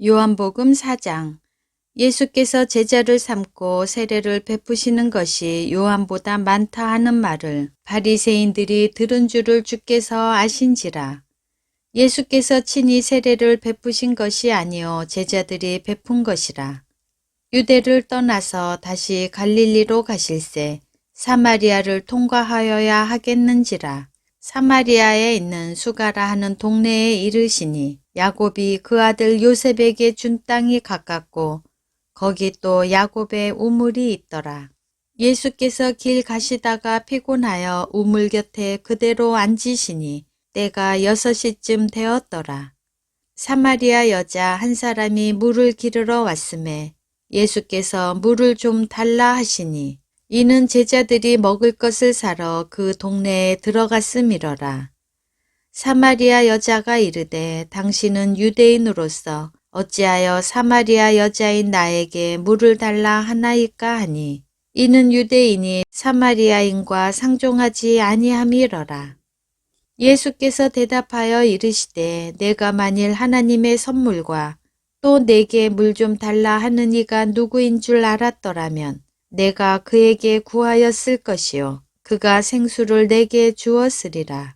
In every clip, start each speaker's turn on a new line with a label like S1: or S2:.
S1: 요한복음 4장. 예수께서 제자를 삼고 세례를 베푸시는 것이 요한보다 많다 하는 말을 바리새인들이 들은 줄을 주께서 아신지라. 예수께서 친히 세례를 베푸신 것이 아니요 제자들이 베푼 것이라. 유대를 떠나서 다시 갈릴리로 가실새 사마리아를 통과하여야 하겠는지라. 사마리아에 있는 수가라 하는 동네에 이르시니 야곱이 그 아들 요셉에게 준 땅이 가깝고 거기 또 야곱의 우물이 있더라. 예수께서 길 가시다가 피곤하여 우물 곁에 그대로 앉으시니 때가 6시쯤 되었더라. 사마리아 여자 한 사람이 물을 기르러 왔음에 예수께서 물을 좀 달라 하시니 이는 제자들이 먹을 것을 사러 그 동네에 들어갔음이러라. 사마리아 여자가 이르되 당신은 유대인으로서 어찌하여 사마리아 여자인 나에게 물을 달라 하나이까 하니 이는 유대인이 사마리아인과 상종하지 아니함이러라. 예수께서 대답하여 이르시되 내가 만일 하나님의 선물과 또 내게 물 좀 달라 하는 이가 누구인 줄 알았더라면 내가 그에게 구하였을 것이요 그가 생수를 내게 주었으리라.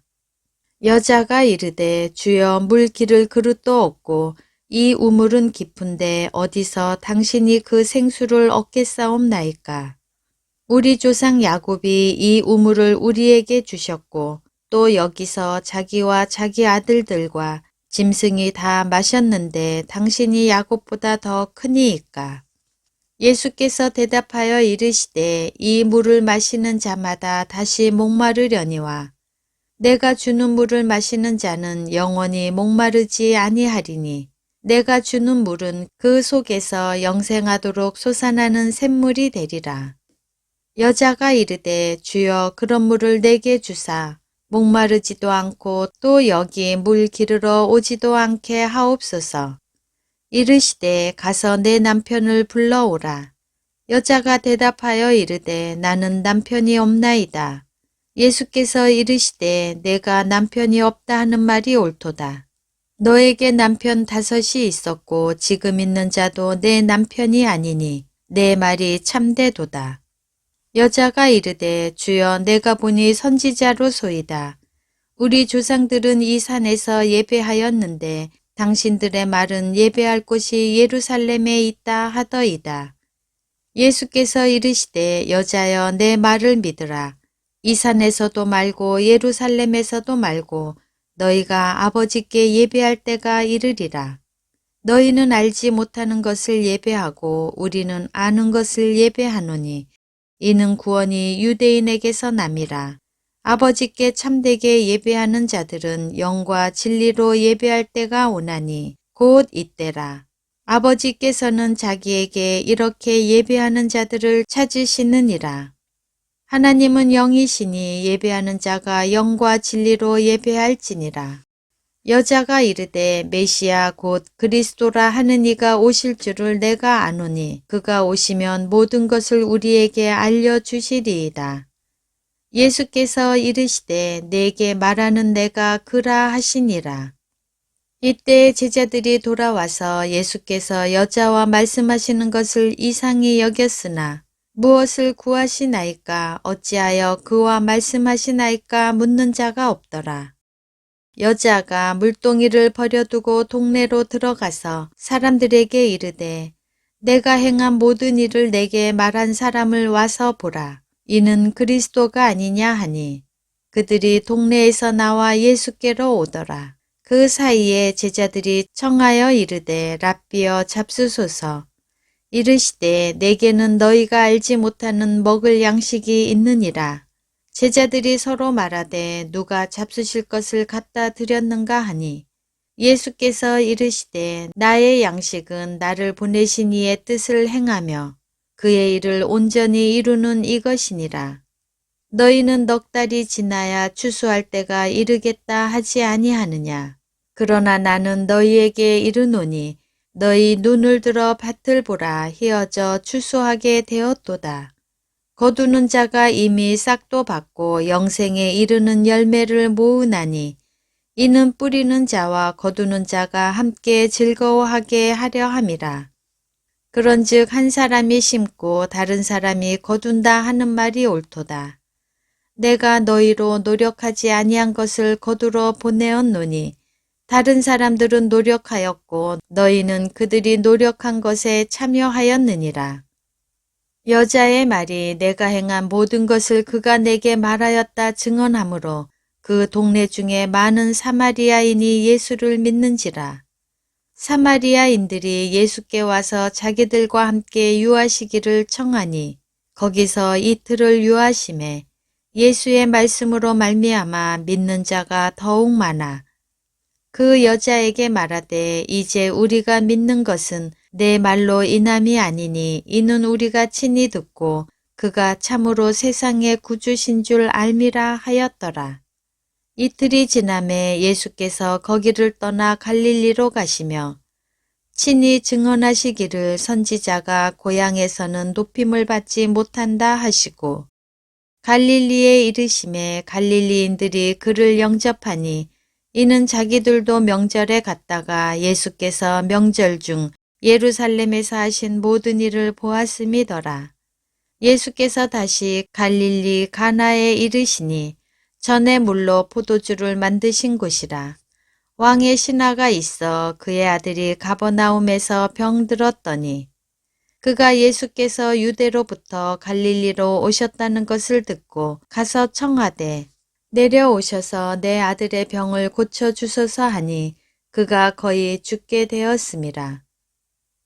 S1: 여자가 이르되 주여 물 기를 그릇도 없고 이 우물은 깊은데 어디서 당신이 그 생수를 얻겠사옵나이까. 우리 조상 야곱이 이 우물을 우리에게 주셨고 또 여기서 자기와 자기 아들들과 짐승이 다 마셨는데 당신이 야곱보다 더 크니이까. 예수께서 대답하여 이르시되 이 물을 마시는 자마다 다시 목마르려니와 내가 주는 물을 마시는 자는 영원히 목마르지 아니하리니 내가 주는 물은 그 속에서 영생하도록 솟아나는 샘물이 되리라. 여자가 이르되 주여 그런 물을 내게 주사 목마르지도 않고 또 여기 물 기르러 오지도 않게 하옵소서. 이르시되 가서 내 남편을 불러오라. 여자가 대답하여 이르되 나는 남편이 없나이다. 예수께서 이르시되 내가 남편이 없다 하는 말이 옳도다. 너에게 남편 5이 있었고 지금 있는 자도 내 남편이 아니니 내 말이 참되도다. 여자가 이르되 주여 내가 보니 선지자로소이다. 우리 조상들은 이 산에서 예배하였는데 당신들의 말은 예배할 곳이 예루살렘에 있다 하더이다. 예수께서 이르시되 여자여 내 말을 믿으라. 이 산에서도 말고 예루살렘에서도 말고 너희가 아버지께 예배할 때가 이르리라. 너희는 알지 못하는 것을 예배하고 우리는 아는 것을 예배하노니 이는 구원이 유대인에게서 남이라. 아버지께 참되게 예배하는 자들은 영과 진리로 예배할 때가 오나니 곧 이때라. 아버지께서는 자기에게 이렇게 예배하는 자들을 찾으시느니라. 하나님은 영이시니 예배하는 자가 영과 진리로 예배할지니라. 여자가 이르되 메시아 곧 그리스도라 하는 이가 오실 줄을 내가 아노니 그가 오시면 모든 것을 우리에게 알려주시리이다. 예수께서 이르시되 내게 말하는 내가 그라 하시니라. 이때 제자들이 돌아와서 예수께서 여자와 말씀하시는 것을 이상히 여겼으나 무엇을 구하시나이까 어찌하여 그와 말씀하시나이까 묻는 자가 없더라. 여자가 물동이를 버려두고 동네로 들어가서 사람들에게 이르되 내가 행한 모든 일을 내게 말한 사람을 와서 보라. 이는 그리스도가 아니냐 하니 그들이 동네에서 나와 예수께로 오더라. 그 사이에 제자들이 청하여 이르되 랍비여 잡수소서. 이르시되 내게는 너희가 알지 못하는 먹을 양식이 있느니라. 제자들이 서로 말하되 누가 잡수실 것을 갖다 드렸는가 하니 예수께서 이르시되 나의 양식은 나를 보내신 이의 뜻을 행하며 그의 일을 온전히 이루는 이것이니라. 너희는 넉 달이 지나야 추수할 때가 이르겠다 하지 아니하느냐. 그러나 나는 너희에게 이르노니 너희 눈을 들어 밭을 보라. 희어져 추수하게 되었도다. 거두는 자가 이미 싹도 받고 영생에 이르는 열매를 모으나니 이는 뿌리는 자와 거두는 자가 함께 즐거워하게 하려 함이라. 그런즉 한 사람이 심고 다른 사람이 거둔다 하는 말이 옳도다. 내가 너희로 노력하지 아니한 것을 거두러 보내었노니 다른 사람들은 노력하였고 너희는 그들이 노력한 것에 참여하였느니라. 여자의 말이 내가 행한 모든 것을 그가 내게 말하였다 증언하므로 그 동네 중에 많은 사마리아인이 예수를 믿는지라. 사마리아인들이 예수께 와서 자기들과 함께 유하시기를 청하니 거기서 이틀을 유하심에 예수의 말씀으로 말미암아 믿는 자가 더욱 많아. 그 여자에게 말하되 이제 우리가 믿는 것은 내 말로 인함이 아니니 이는 우리가 친히 듣고 그가 참으로 세상의 구주신 줄 알미라 하였더라. 이틀이 지남에 예수께서 거기를 떠나 갈릴리로 가시며 친히 증언하시기를 선지자가 고향에서는 높임을 받지 못한다 하시고 갈릴리에 이르심에 갈릴리인들이 그를 영접하니 이는 자기들도 명절에 갔다가 예수께서 명절 중 예루살렘에서 하신 모든 일을 보았음이더라. 예수께서 다시 갈릴리 가나에 이르시니 전에 물로 포도주를 만드신 곳이라. 왕의 신하가 있어 그의 아들이 가버나움에서 병들었더니 그가 예수께서 유대로부터 갈릴리로 오셨다는 것을 듣고 가서 청하되 내려오셔서 내 아들의 병을 고쳐주소서 하니 그가 거의 죽게 되었음이라.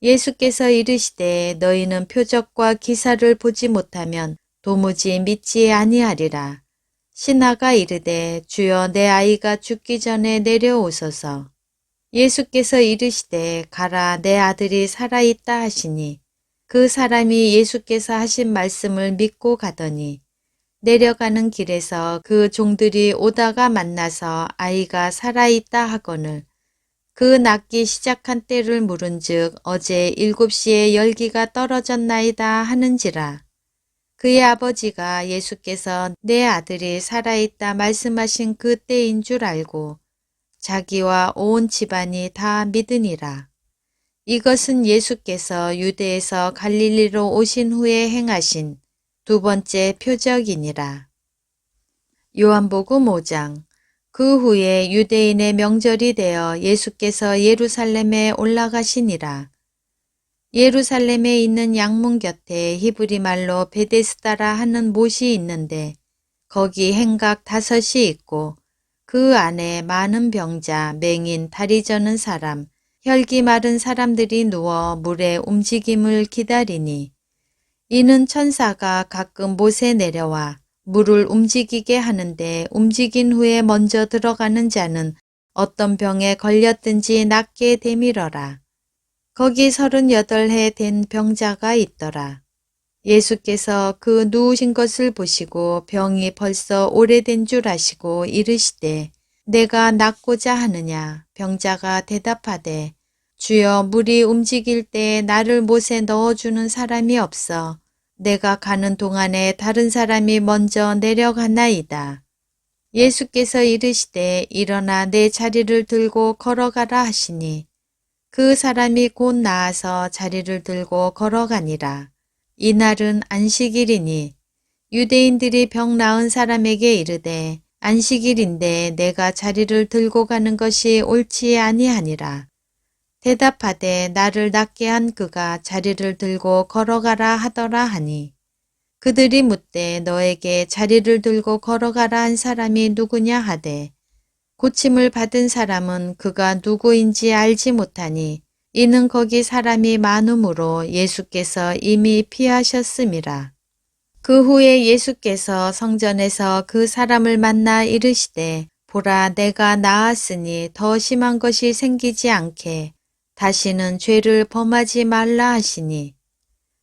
S1: 예수께서 이르시되 너희는 표적과 기사를 보지 못하면 도무지 믿지 아니하리라. 신하가 이르되 주여 내 아이가 죽기 전에 내려오소서. 예수께서 이르시되 가라 내 아들이 살아있다 하시니 그 사람이 예수께서 하신 말씀을 믿고 가더니 내려가는 길에서 그 종들이 오다가 만나서 아이가 살아있다 하거늘 그 낫기 시작한 때를 물은즉 어제 7시에 열기가 떨어졌나이다 하는지라. 그의 아버지가 예수께서 내 아들이 살아있다 말씀하신 그 때인 줄 알고 자기와 온 집안이 다 믿으니라. 이것은 예수께서 유대에서 갈릴리로 오신 후에 행하신 두 번째 표적이니라. 요한복음 5장. 그 후에 유대인의 명절이 되어 예수께서 예루살렘에 올라가시니라. 예루살렘에 있는 양문 곁에 히브리 말로 베데스다라 하는 못이 있는데 거기 행각 5이 있고 그 안에 많은 병자, 맹인, 다리 저는 사람, 혈기 마른 사람들이 누워 물의 움직임을 기다리니 이는 천사가 가끔 못에 내려와 물을 움직이게 하는데 움직인 후에 먼저 들어가는 자는 어떤 병에 걸렸든지 낫게 되밀어라. 거기 38해 된 병자가 있더라. 예수께서 그 누우신 것을 보시고 병이 벌써 오래된 줄 아시고 이르시되 내가 낫고자 하느냐. 병자가 대답하되 주여 물이 움직일 때 나를 못에 넣어주는 사람이 없어 내가 가는 동안에 다른 사람이 먼저 내려가나이다. 예수께서 이르시되 일어나 내 자리를 들고 걸어가라 하시니 그 사람이 곧 나아서 자리를 들고 걸어가니라. 이날은 안식일이니 유대인들이 병 나은 사람에게 이르되 안식일인데 내가 자리를 들고 가는 것이 옳지 아니하니라. 대답하되 나를 낫게 한 그가 자리를 들고 걸어가라 하더라 하니 그들이 묻되 너에게 자리를 들고 걸어가라 한 사람이 누구냐 하되 고침을 받은 사람은 그가 누구인지 알지 못하니 이는 거기 사람이 많음으로 예수께서 이미 피하셨음이라. 그 후에 예수께서 성전에서 그 사람을 만나 이르시되 보라 내가 나았으니 더 심한 것이 생기지 않게 다시는 죄를 범하지 말라 하시니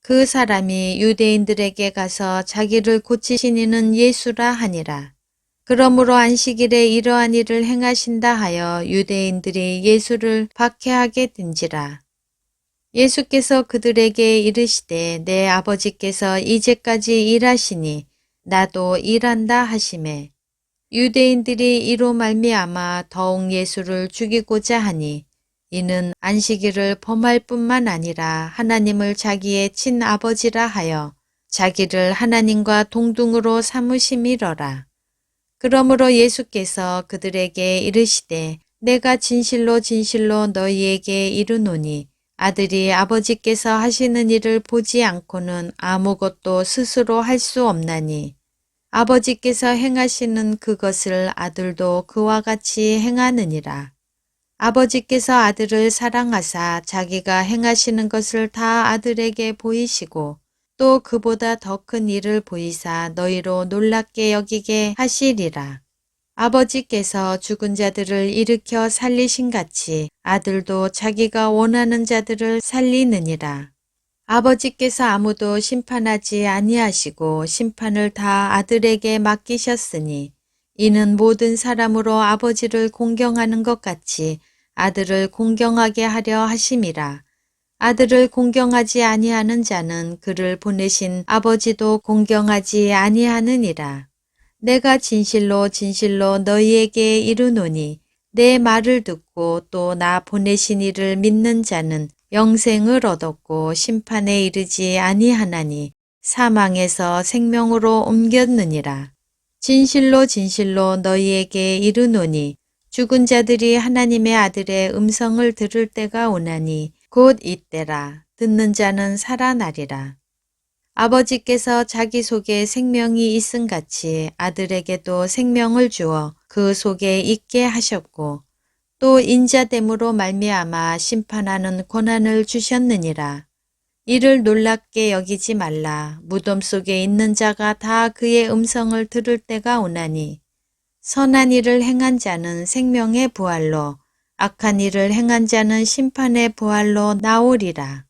S1: 그 사람이 유대인들에게 가서 자기를 고치신 이는 예수라 하니라. 그러므로 안식일에 이러한 일을 행하신다 하여 유대인들이 예수를 박해하게 된지라. 예수께서 그들에게 이르시되 내 아버지께서 이제까지 일하시니 나도 일한다 하시매 유대인들이 이로 말미암아 더욱 예수를 죽이고자 하니 이는 안식일을 범할 뿐만 아니라 하나님을 자기의 친아버지라 하여 자기를 하나님과 동등으로 삼으심이러라. 그러므로 예수께서 그들에게 이르시되 내가 진실로 진실로 너희에게 이르노니 아들이 아버지께서 하시는 일을 보지 않고는 아무것도 스스로 할 수 없나니 아버지께서 행하시는 그것을 아들도 그와 같이 행하느니라. 아버지께서 아들을 사랑하사 자기가 행하시는 것을 다 아들에게 보이시고 또 그보다 더 큰 일을 보이사 너희로 놀랍게 여기게 하시리라. 아버지께서 죽은 자들을 일으켜 살리신 같이 아들도 자기가 원하는 자들을 살리느니라. 아버지께서 아무도 심판하지 아니하시고 심판을 다 아들에게 맡기셨으니 이는 모든 사람으로 아버지를 공경하는 것 같이 아들을 공경하게 하려 하심이라. 아들을 공경하지 아니하는 자는 그를 보내신 아버지도 공경하지 아니하느니라. 내가 진실로 진실로 너희에게 이르노니 내 말을 듣고 또 나 보내신 이를 믿는 자는 영생을 얻었고 심판에 이르지 아니하나니 사망에서 생명으로 옮겼느니라. 진실로 진실로 너희에게 이르노니 죽은 자들이 하나님의 아들의 음성을 들을 때가 오나니 곧 이때라. 듣는 자는 살아나리라. 아버지께서 자기 속에 생명이 있음같이 아들에게도 생명을 주어 그 속에 있게 하셨고 또 인자됨으로 말미암아 심판하는 권한을 주셨느니라. 이를 놀랍게 여기지 말라. 무덤 속에 있는 자가 다 그의 음성을 들을 때가 오나니 선한 일을 행한 자는 생명의 부활로 악한 일을 행한 자는 심판의 부활로 나오리라.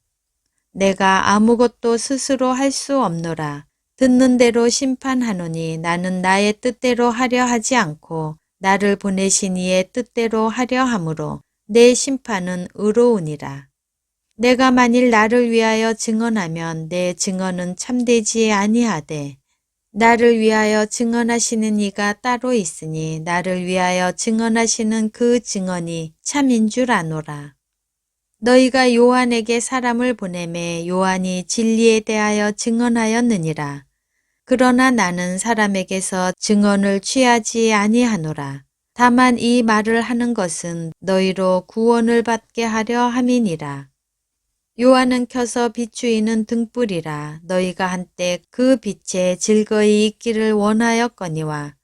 S1: 내가 아무것도 스스로 할 수 없노라. 듣는 대로 심판하노니 나는 나의 뜻대로 하려 하지 않고 나를 보내신 이의 뜻대로 하려 함으로 내 심판은 의로우니라. 내가 만일 나를 위하여 증언하면 내 증언은 참되지 아니하되 나를 위하여 증언하시는 이가 따로 있으니 나를 위하여 증언하시는 그 증언이 참인 줄 아노라. 너희가 요한에게 사람을 보내매 요한이 진리에 대하여 증언하였느니라. 그러나 나는 사람에게서 증언을 취하지 아니하노라. 다만 이 말을 하는 것은 너희로 구원을 받게 하려 함이니라. 요한은 켜서 비추이는 등불이라. 너희가 한때 그 빛에 즐거이 있기를 원하였거니와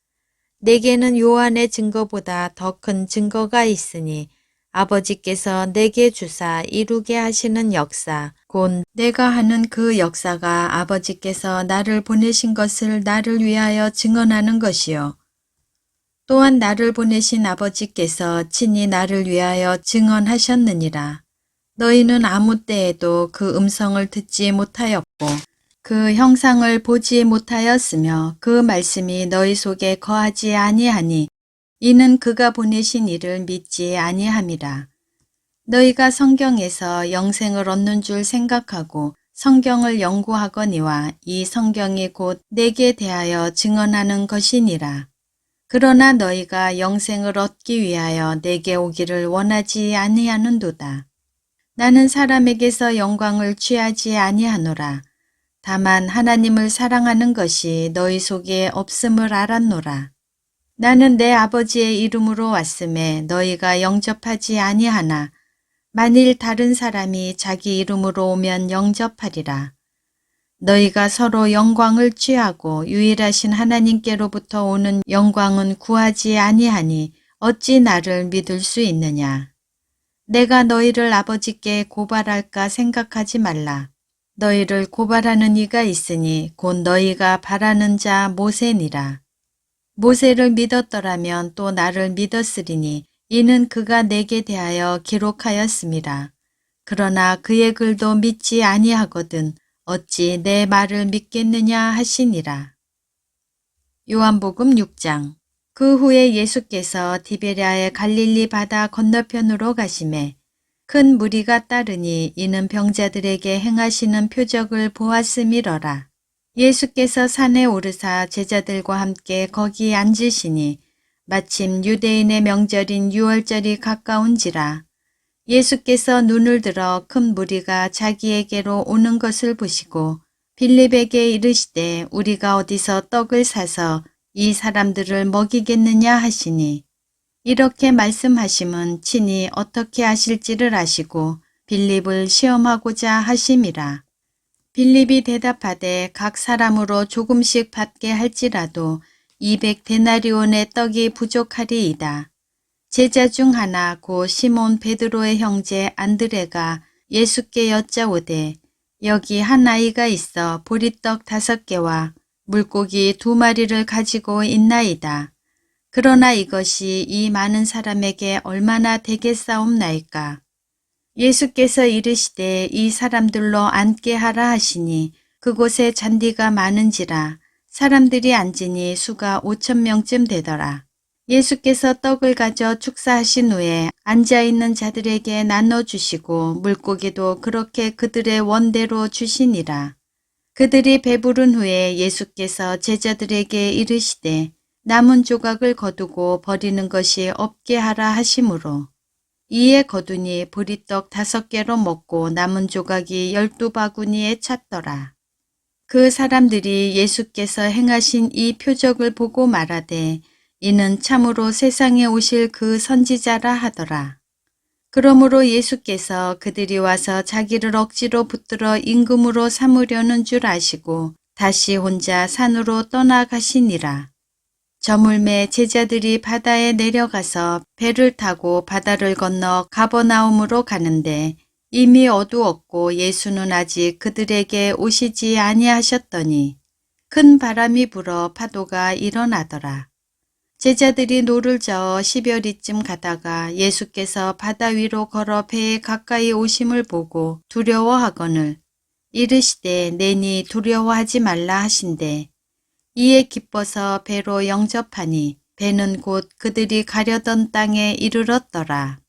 S1: 내게는 요한의 증거보다 더 큰 증거가 있으니 아버지께서 내게 주사 이루게 하시는 역사, 곧 내가 하는 그 역사가 아버지께서 나를 보내신 것을 나를 위하여 증언하는 것이요. 또한 나를 보내신 아버지께서 친히 나를 위하여 증언하셨느니라. 너희는 아무 때에도 그 음성을 듣지 못하였고 그 형상을 보지 못하였으며 그 말씀이 너희 속에 거하지 아니하니 이는 그가 보내신 이를 믿지 아니함이라. 너희가 성경에서 영생을 얻는 줄 생각하고 성경을 연구하거니와 이 성경이 곧 내게 대하여 증언하는 것이니라. 그러나 너희가 영생을 얻기 위하여 내게 오기를 원하지 아니하는도다. 나는 사람에게서 영광을 취하지 아니하노라. 다만 하나님을 사랑하는 것이 너희 속에 없음을 알았노라. 나는 내 아버지의 이름으로 왔음에 너희가 영접하지 아니하나 만일 다른 사람이 자기 이름으로 오면 영접하리라. 너희가 서로 영광을 취하고 유일하신 하나님께로부터 오는 영광은 구하지 아니하니 어찌 나를 믿을 수 있느냐. 내가 너희를 아버지께 고발할까 생각하지 말라. 너희를 고발하는 이가 있으니 곧 너희가 바라는 자 모세니라. 모세를 믿었더라면 또 나를 믿었으리니 이는 그가 내게 대하여 기록하였음이라. 그러나 그의 글도 믿지 아니하거든 어찌 내 말을 믿겠느냐 하시니라. 요한복음 6장. 그 후에 예수께서 디베랴의 갈릴리 바다 건너편으로 가시매 큰 무리가 따르니 이는 병자들에게 행하시는 표적을 보았음이러라. 예수께서 산에 오르사 제자들과 함께 거기 앉으시니 마침 유대인의 명절인 유월절이 가까운지라. 예수께서 눈을 들어 큰 무리가 자기에게로 오는 것을 보시고 빌립에게 이르시되 우리가 어디서 떡을 사서 이 사람들을 먹이겠느냐 하시니, 이렇게 말씀하심은 친히 어떻게 하실지를 아시고 빌립을 시험하고자 하심이라. 빌립이 대답하되 각 사람으로 조금씩 받게 할지라도 200데나리온의 떡이 부족하리이다. 제자 중 하나 곧 시몬 베드로의 형제 안드레가 예수께 여짜오되 여기 한 아이가 있어 보리떡 5개와 물고기 2마리를 가지고 있나이다. 그러나 이것이 이 많은 사람에게 얼마나 되겠사옵나이까. 예수께서 이르시되 이 사람들로 앉게 하라 하시니 그곳에 잔디가 많은지라 사람들이 앉으니 수가 5,000명쯤 되더라. 예수께서 떡을 가져 축사하신 후에 앉아있는 자들에게 나눠주시고 물고기도 그렇게 그들의 원대로 주시니라. 그들이 배부른 후에 예수께서 제자들에게 이르시되 남은 조각을 거두고 버리는 것이 없게 하라 하시므로 이에 거두니 보리떡 5개로 먹고 남은 조각이 12바구니에 찼더라. 그 사람들이 예수께서 행하신 이 표적을 보고 말하되 이는 참으로 세상에 오실 그 선지자라 하더라. 그러므로 예수께서 그들이 와서 자기를 억지로 붙들어 임금으로 삼으려는 줄 아시고 다시 혼자 산으로 떠나가시니라. 저물매 제자들이 바다에 내려가서 배를 타고 바다를 건너 가버나움으로 가는데 이미 어두웠고 예수는 아직 그들에게 오시지 아니하셨더니 큰 바람이 불어 파도가 일어나더라. 제자들이 노를 저어 10여리쯤 가다가 예수께서 바다 위로 걸어 배에 가까이 오심을 보고 두려워하거늘 이르시되 내니 두려워하지 말라 하신대. 이에 기뻐서 배로 영접하니 배는 곧 그들이 가려던 땅에 이르렀더라.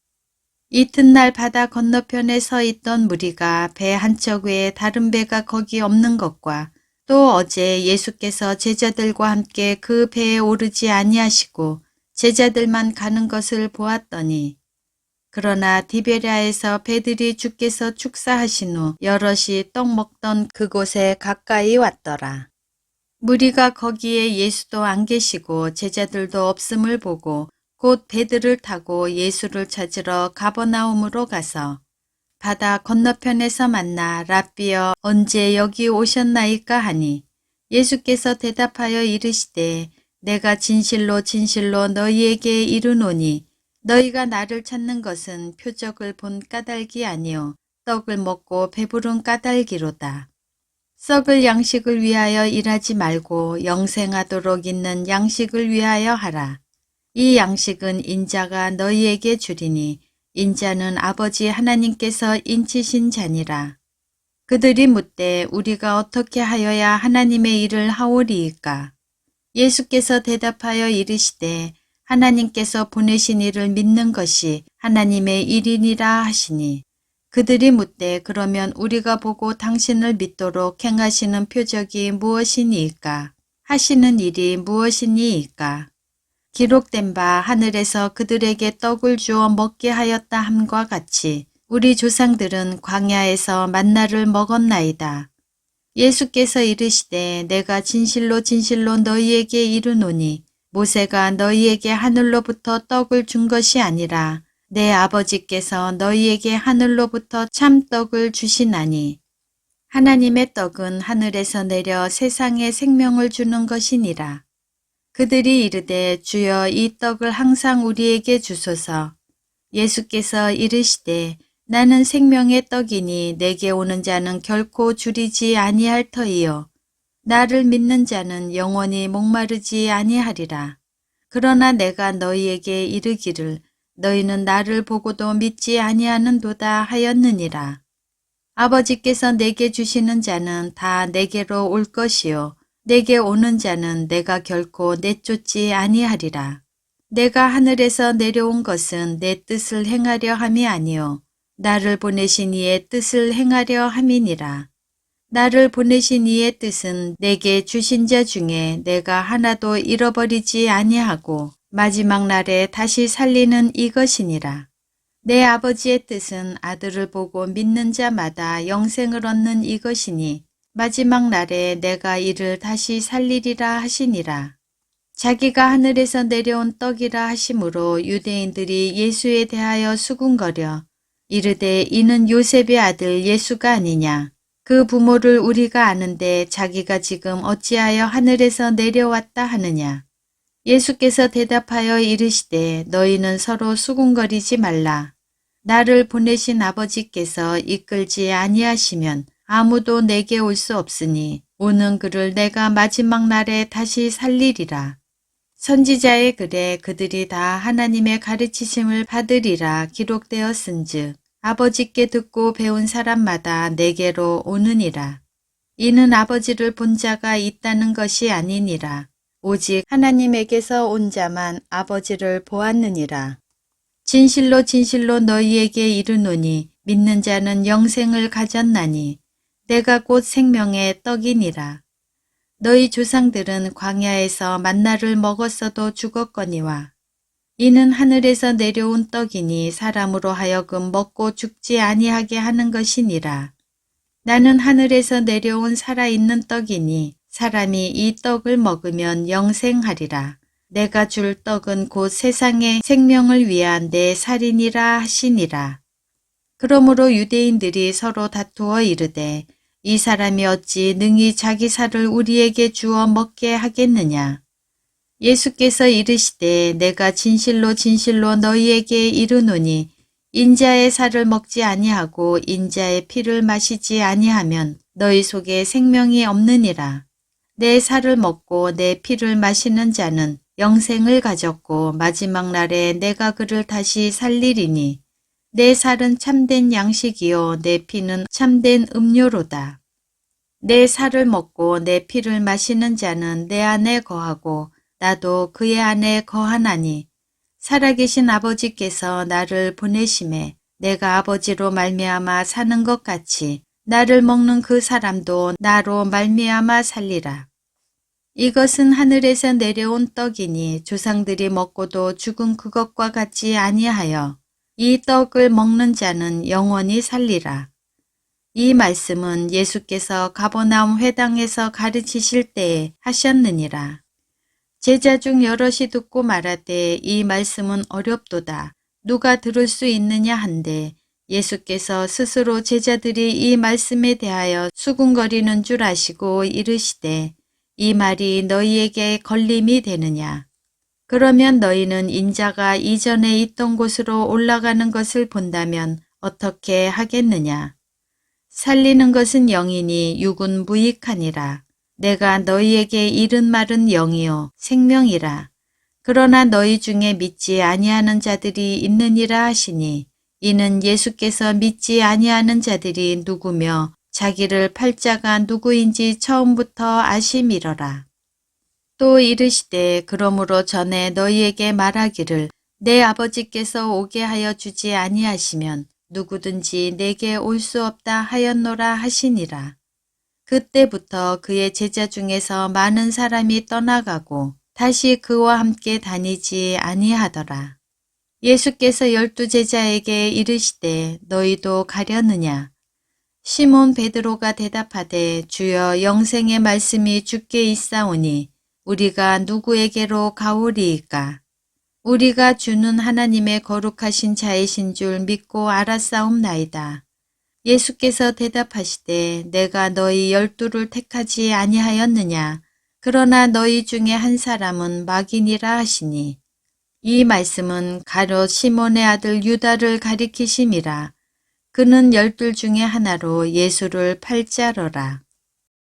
S1: 이튿날 바다 건너편에 서 있던 무리가 배 한 척 외에 다른 배가 거기 없는 것과 또 어제 예수께서 제자들과 함께 그 배에 오르지 아니하시고 제자들만 가는 것을 보았더니, 그러나 디베랴에서 배들이 주께서 축사하신 후 여럿이 떡 먹던 그곳에 가까이 왔더라. 무리가 거기에 예수도 안 계시고 제자들도 없음을 보고 곧 배들을 타고 예수를 찾으러 가버나움으로 가서 바다 건너편에서 만나 랍비여 언제 여기 오셨나이까 하니 예수께서 대답하여 이르시되 내가 진실로 진실로 너희에게 이르노니 너희가 나를 찾는 것은 표적을 본 까닭이 아니요 떡을 먹고 배부른 까닭이로다. 썩을 양식을 위하여 일하지 말고 영생하도록 있는 양식을 위하여 하라. 이 양식은 인자가 너희에게 주리니 인자는 아버지 하나님께서 인치신 자니라. 그들이 묻되 우리가 어떻게 하여야 하나님의 일을 하오리이까? 예수께서 대답하여 이르시되 하나님께서 보내신 이를 믿는 것이 하나님의 일이니라 하시니, 그들이 묻되 그러면 우리가 보고 당신을 믿도록 행하시는 표적이 무엇이니이까? 하시는 일이 무엇이니이까? 기록된 바 하늘에서 그들에게 떡을 주어 먹게 하였다 함과 같이 우리 조상들은 광야에서 만나를 먹었나이다. 예수께서 이르시되 내가 진실로 진실로 너희에게 이르노니 모세가 너희에게 하늘로부터 떡을 준 것이 아니라 내 아버지께서 너희에게 하늘로부터 참떡을 주시나니 하나님의 떡은 하늘에서 내려 세상에 생명을 주는 것이니라. 그들이 이르되 주여 이 떡을 항상 우리에게 주소서. 예수께서 이르시되 나는 생명의 떡이니 내게 오는 자는 결코 줄이지 아니할 터이요 나를 믿는 자는 영원히 목마르지 아니하리라. 그러나 내가 너희에게 이르기를 너희는 나를 보고도 믿지 아니하는도다 하였느니라. 아버지께서 내게 주시는 자는 다 내게로 올 것이요 내게 오는 자는 내가 결코 내쫓지 아니하리라. 내가 하늘에서 내려온 것은 내 뜻을 행하려 함이 아니요 나를 보내신 이의 뜻을 행하려 함이니라. 나를 보내신 이의 뜻은 내게 주신 자 중에 내가 하나도 잃어버리지 아니하고 마지막 날에 다시 살리는 이것이니라. 내 아버지의 뜻은 아들을 보고 믿는 자마다 영생을 얻는 이것이니 마지막 날에 내가 이를 다시 살리리라 하시니라. 자기가 하늘에서 내려온 떡이라 하심으로 유대인들이 예수에 대하여 수군거려 이르되 이는 요셉의 아들 예수가 아니냐. 그 부모를 우리가 아는데 자기가 지금 어찌하여 하늘에서 내려왔다 하느냐. 예수께서 대답하여 이르시되 너희는 서로 수군거리지 말라. 나를 보내신 아버지께서 이끌지 아니하시면 아무도 내게 올 수 없으니 오는 그를 내가 마지막 날에 다시 살리리라. 선지자의 글에 그들이 다 하나님의 가르치심을 받으리라 기록되었은즉 아버지께 듣고 배운 사람마다 내게로 오느니라. 이는 아버지를 본 자가 있다는 것이 아니니라. 오직 하나님에게서 온 자만 아버지를 보았느니라. 진실로 진실로 너희에게 이르노니 믿는 자는 영생을 가졌나니 내가 곧 생명의 떡이니라. 너희 조상들은 광야에서 만나를 먹었어도 죽었거니와 이는 하늘에서 내려온 떡이니 사람으로 하여금 먹고 죽지 아니하게 하는 것이니라. 나는 하늘에서 내려온 살아있는 떡이니 사람이 이 떡을 먹으면 영생하리라. 내가 줄 떡은 곧 세상의 생명을 위한 내 살이니라 하시니라. 그러므로 유대인들이 서로 다투어 이르되 이 사람이 어찌 능히 자기 살을 우리에게 주어 먹게 하겠느냐. 예수께서 이르시되 내가 진실로 진실로 너희에게 이르노니 인자의 살을 먹지 아니하고 인자의 피를 마시지 아니하면 너희 속에 생명이 없느니라. 내 살을 먹고 내 피를 마시는 자는 영생을 가졌고 마지막 날에 내가 그를 다시 살리리니 내 살은 참된 양식이요 내 피는 참된 음료로다. 내 살을 먹고 내 피를 마시는 자는 내 안에 거하고 나도 그의 안에 거하나니 살아계신 아버지께서 나를 보내심에 내가 아버지로 말미암아 사는 것 같이 나를 먹는 그 사람도 나로 말미암아 살리라. 이것은 하늘에서 내려온 떡이니 조상들이 먹고도 죽은 그것과 같지 아니하여 이 떡을 먹는 자는 영원히 살리라. 이 말씀은 예수께서 가버나움 회당에서 가르치실 때에 하셨느니라. 제자 중 여럿이 듣고 말하되 이 말씀은 어렵도다. 누가 들을 수 있느냐 한데 예수께서 스스로 제자들이 이 말씀에 대하여 수군거리는 줄 아시고 이르시되 이 말이 너희에게 걸림이 되느냐. 그러면 너희는 인자가 이전에 있던 곳으로 올라가는 것을 본다면 어떻게 하겠느냐. 살리는 것은 영이니 육은 무익하니라. 내가 너희에게 이른 말은 영이요 생명이라. 그러나 너희 중에 믿지 아니하는 자들이 있느니라 하시니 이는 예수께서 믿지 아니하는 자들이 누구며 자기를 팔 자가 누구인지 처음부터 아심이러라. 또 이르시되 그러므로 전에 너희에게 말하기를 내 아버지께서 오게 하여 주지 아니하시면 누구든지 내게 올 수 없다 하였노라 하시니라. 그때부터 그의 제자 중에서 많은 사람이 떠나가고 다시 그와 함께 다니지 아니하더라. 예수께서 12 제자에게 이르시되 너희도 가려느냐. 시몬 베드로가 대답하되 주여 영생의 말씀이 주께 있사오니 우리가 누구에게로 가오리이까. 우리가 주는 하나님의 거룩하신 자이신 줄 믿고 알았사옵나이다. 예수께서 대답하시되 내가 너희 12를 택하지 아니하였느냐. 그러나 너희 중에 한 사람은 마귀니라 하시니 이 말씀은 가룟 시몬의 아들 유다를 가리키심이라. 그는 12 중에 하나로 예수를 팔자러라.